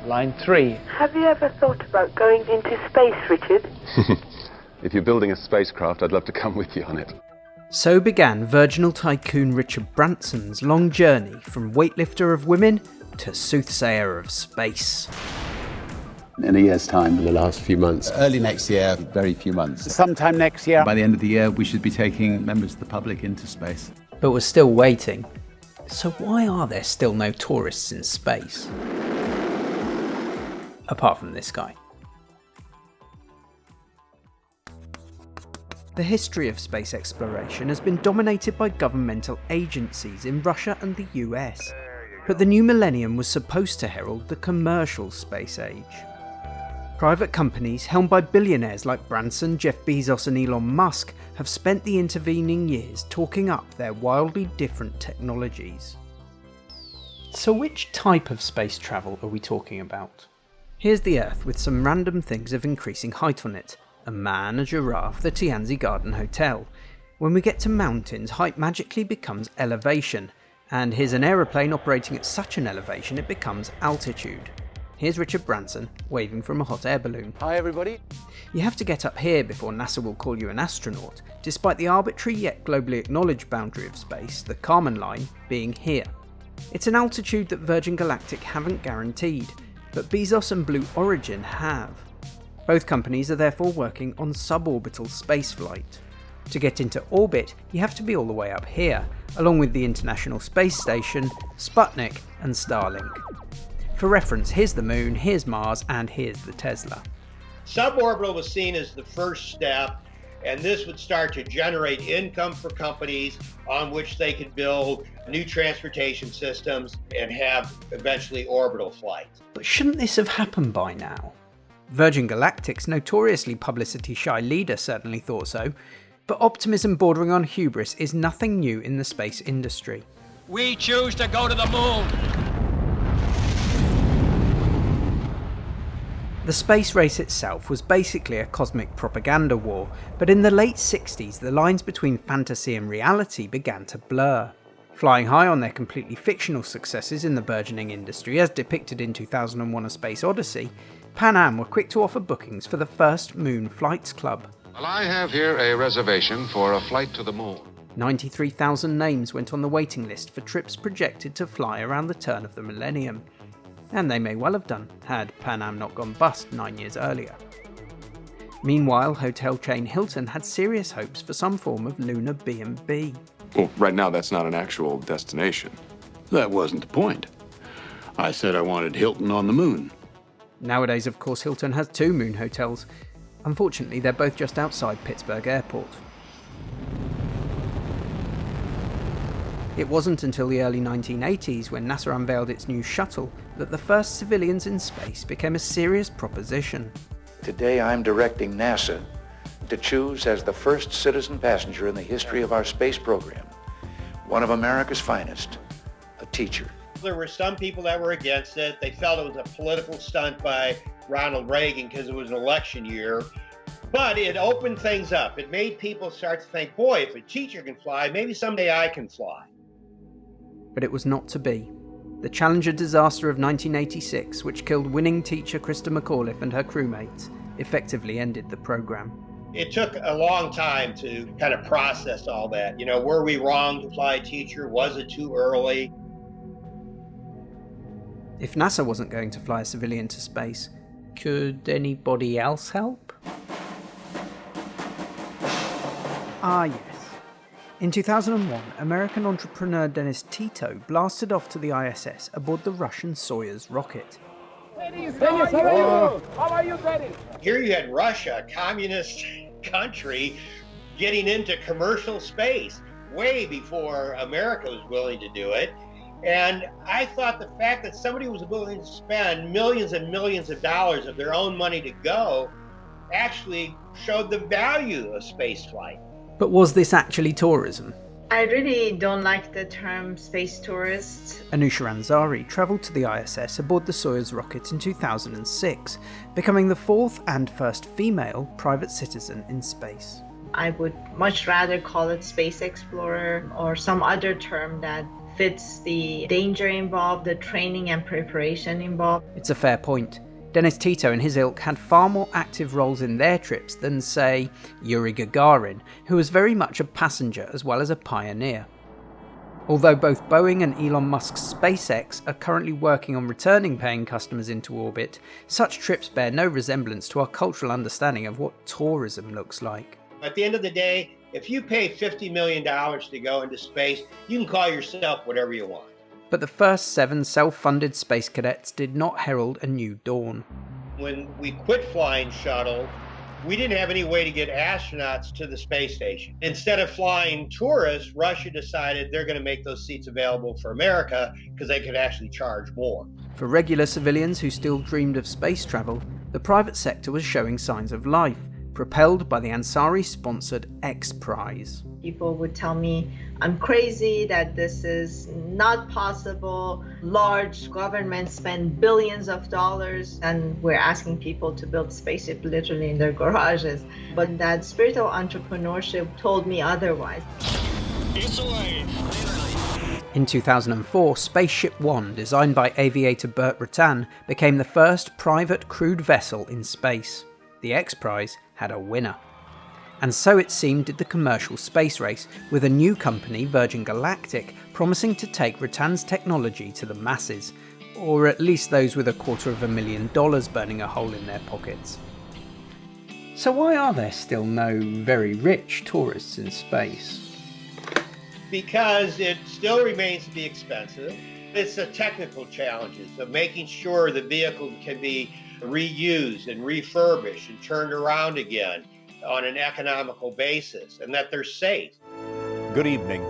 Line 3. Have you ever thought about going into space, Richard? If you're building a spacecraft, I'd love to come with you on it. So began Virginal tycoon Richard Branson's long journey from weightlifter of women to soothsayer of space. In a year's time. In the last few months. Early next year, very few months. Sometime next year. By the end of the year, we should be taking members of the public into space. But we're still waiting. So why are there still no tourists in space? Apart from this guy. The history of space exploration has been dominated by governmental agencies in Russia and the US, but the new millennium was supposed to herald the commercial space age. Private companies helmed by billionaires like Branson, Jeff Bezos and Elon Musk have spent the intervening years talking up their wildly different technologies. So which type of space travel are we talking about? Here's the Earth with some random things of increasing height on it. A man, a giraffe, the Tianzi Garden Hotel. When we get to mountains, height magically becomes elevation, and here's an aeroplane operating at such an elevation it becomes altitude. Here's Richard Branson waving from a hot air balloon. Hi everybody. You have to get up here before NASA will call you an astronaut, despite the arbitrary yet globally acknowledged boundary of space, the Kármán line, being here. It's an altitude that Virgin Galactic haven't guaranteed, but Bezos and Blue Origin have. Both companies are therefore working on suborbital spaceflight. To get into orbit, you have to be all the way up here, along with the International Space Station, Sputnik and Starlink. For reference, here's the Moon, here's Mars, and here's the Tesla. Suborbital was seen as the first step, and this would start to generate income for companies on which they could build new transportation systems and have eventually orbital flights. But shouldn't this have happened by now? Virgin Galactic's notoriously publicity-shy leader certainly thought so, but optimism bordering on hubris is nothing new in the space industry. We choose to go to the moon! The space race itself was basically a cosmic propaganda war, but in the late 60s the lines between fantasy and reality began to blur. Flying high on their completely fictional successes in the burgeoning industry as depicted in 2001: A Space Odyssey, Pan Am were quick to offer bookings for the first Moon Flights Club. Well, I have here a reservation for a flight to the moon. 93,000 names went on the waiting list for trips projected to fly around the turn of the millennium. And they may well have done, had Pan Am not gone bust 9 years earlier. Meanwhile, hotel chain Hilton had serious hopes for some form of lunar B&B. Well, right now that's not an actual destination. That wasn't the point. I said I wanted Hilton on the moon. Nowadays, of course, Hilton has 2 moon hotels. Unfortunately, they're both just outside Pittsburgh Airport. It wasn't until the early 1980s, when NASA unveiled its new shuttle, that the first civilians in space became a serious proposition. Today I'm directing NASA to choose as the first citizen passenger in the history of our space program, one of America's finest, a teacher. There were some people that were against it. They felt it was a political stunt by Ronald Reagan because it was an election year. But it opened things up. It made people start to think, boy, if a teacher can fly, maybe someday I can fly. But it was not to be. The Challenger disaster of 1986, which killed winning teacher Krista McAuliffe and her crewmates, effectively ended the program. It took a long time to kind of process all that. You know, were we wrong to fly a teacher? Was it too early? If NASA wasn't going to fly a civilian to space, could anybody else help? Ah yes. In 2001, American entrepreneur Dennis Tito blasted off to the ISS aboard the Russian Soyuz rocket. Dennis, how are you? How are you, Dennis? Here you had Russia, a communist country, getting into commercial space way before America was willing to do it. And I thought the fact that somebody was willing to spend millions and millions of dollars of their own money to go actually showed the value of space flight. But was this actually tourism? I really don't like the term space tourist. Anousheh Ansari travelled to the ISS aboard the Soyuz rocket in 2006, becoming the 4th and first female private citizen in space. I would much rather call it space explorer or some other term that fits the danger involved, the training and preparation involved. It's a fair point. Dennis Tito and his ilk had far more active roles in their trips than, say, Yuri Gagarin, who was very much a passenger as well as a pioneer. Although both Boeing and Elon Musk's SpaceX are currently working on returning paying customers into orbit, such trips bear no resemblance to our cultural understanding of what tourism looks like. At the end of the day, if you pay $50 million to go into space, you can call yourself whatever you want. But the first 7 self-funded space cadets did not herald a new dawn. When we quit flying shuttle, we didn't have any way to get astronauts to the space station. Instead of flying tourists, Russia decided they're going to make those seats available for America because they could actually charge more. For regular civilians who still dreamed of space travel, the private sector was showing signs of life, propelled by the Ansari-sponsored X Prize. People would tell me I'm crazy, that this is not possible. Large governments spend billions of dollars and we're asking people to build spaceship literally in their garages. But that spirit of entrepreneurship told me otherwise. In 2004, Spaceship One, designed by aviator Burt Rutan, became the first private crewed vessel in space. The X Prize had a winner. And so it seemed did the commercial space race, with a new company, Virgin Galactic, promising to take Rutan's technology to the masses, or at least those with $250,000 burning a hole in their pockets. So why are there still no very rich tourists in space? Because it still remains to be expensive. It's the technical challenges of making sure the vehicle can be reused and refurbished and turned around again on an economical basis, and that they're safe. Good evening.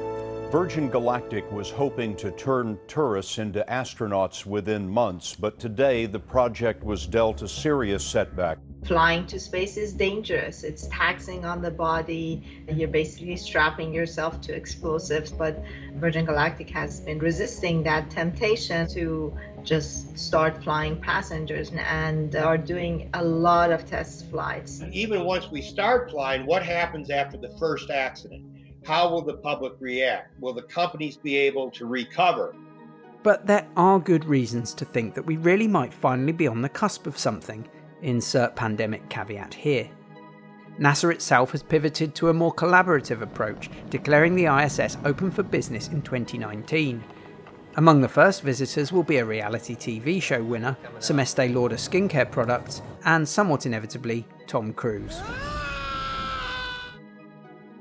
Virgin Galactic was hoping to turn tourists into astronauts within months, but today the project was dealt a serious setback. Flying to space is dangerous. It's taxing on the body. You're basically strapping yourself to explosives, but Virgin Galactic has been resisting that temptation to just start flying passengers and are doing a lot of test flights. Even once we start flying, what happens after the first accident? How will the public react? Will the companies be able to recover? But there are good reasons to think that we really might finally be on the cusp of something. Insert pandemic caveat here. NASA itself has pivoted to a more collaborative approach, declaring the ISS open for business in 2019. Among the first visitors will be a reality TV show winner, some Estee Lauder skincare products, and somewhat inevitably, Tom Cruise.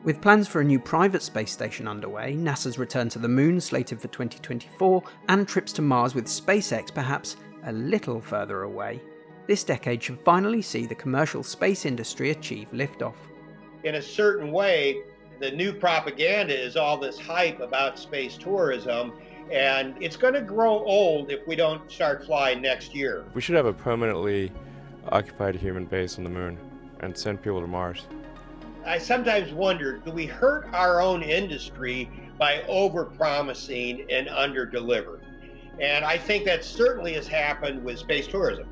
With plans for a new private space station underway, NASA's return to the moon slated for 2024, and trips to Mars with SpaceX perhaps a little further away, this decade should finally see the commercial space industry achieve liftoff. In a certain way, the new propaganda is all this hype about space tourism, and it's going to grow old if we don't start flying next year. We should have a permanently occupied human base on the moon and send people to Mars. I sometimes wonder, do we hurt our own industry by over-promising and under-delivering? And I think that certainly has happened with space tourism.